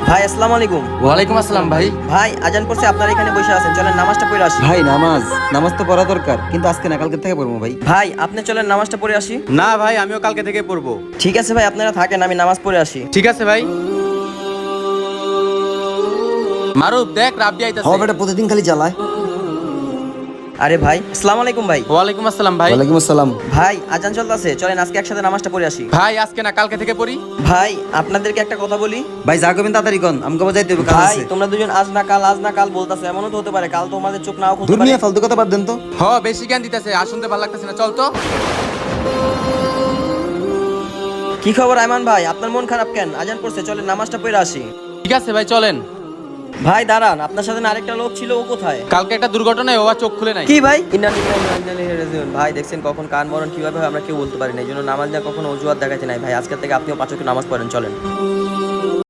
ভাই আসসালামু আলাইকুম। ওয়ালাইকুম আসসালাম ভাই। ভাই আজান পড়ছে, আপনারা এখানে বসে আছেন, চলেন নামাজটা পড়ে আসি। ভাই নামাজ তো পড়া দরকার, কিন্তু আজকে না কালকে থেকে পড়বো ভাই। ভাই আপনি চলেন নামাজটা পড়ে আসি। না ভাই, আমিও কালকে থেকে পড়বো। ঠিক আছে ভাই, আপনারা থাকেন, আমি নামাজ পড়ে আসি। ঠিক আছে ভাই। মারুফ দেখ রাব্বি আইতাছে। হ্যাঁ বেটা, প্রতিদিন খালি জ্বালায়। আরে ভাই আসসালামু আলাইকুম ভাই। ওয়ালাইকুম আসসালাম ভাই। ওয়ালাইকুম আসসালাম। ভাই আজান চলতেছে, চলেন আজকে একসাথে নামাজটা পড়ে আসি। ভাই আজকে না কালকে থেকে পড়ি। ভাই আপনাদেরকে একটা কথা বলি। ভাই যা করবেন তাড়াতাড়ি কোন, আমাকে বাজাইতে হবে, কাজ ভাই আছে। তোমরা দুজন আজ না কাল বলতাছো, এমনও তো হতে পারে কাল তোমাদের চোখ নাও খুলতে পারে। দুনিয়া ফালতু কথা বাদ দেন তো। হ বেশি জ্ঞান দিতেছে, আর শুনতে ভালো লাগতেছে না, চল তো। কি খবর আয়মান ভাই, আপনার মন খারাপ কেন? আজান পড়ছে, চলেন নামাজটা পড়ে আসি। ঠিক আছে ভাই চলেন। ভাই দাঁড়ান, আপনার সাথে না আরেকটা লোক ছিল, ও কোথায়? কালকে একটা দুর্ঘটনায় ও আর চোখ খুলে নাই। কি ভাই? ভাই দেখছেন কখন কান মরণ কিভাবে হয় আমরা কেউ বলতে পারি না, এই জন্য নামাজ না কখনো অজুহাত দেখাতে নাই। ভাই আজকে থেকে আপনিও 5 ওয়াক্ত নামাজ পড়েন, চলেন।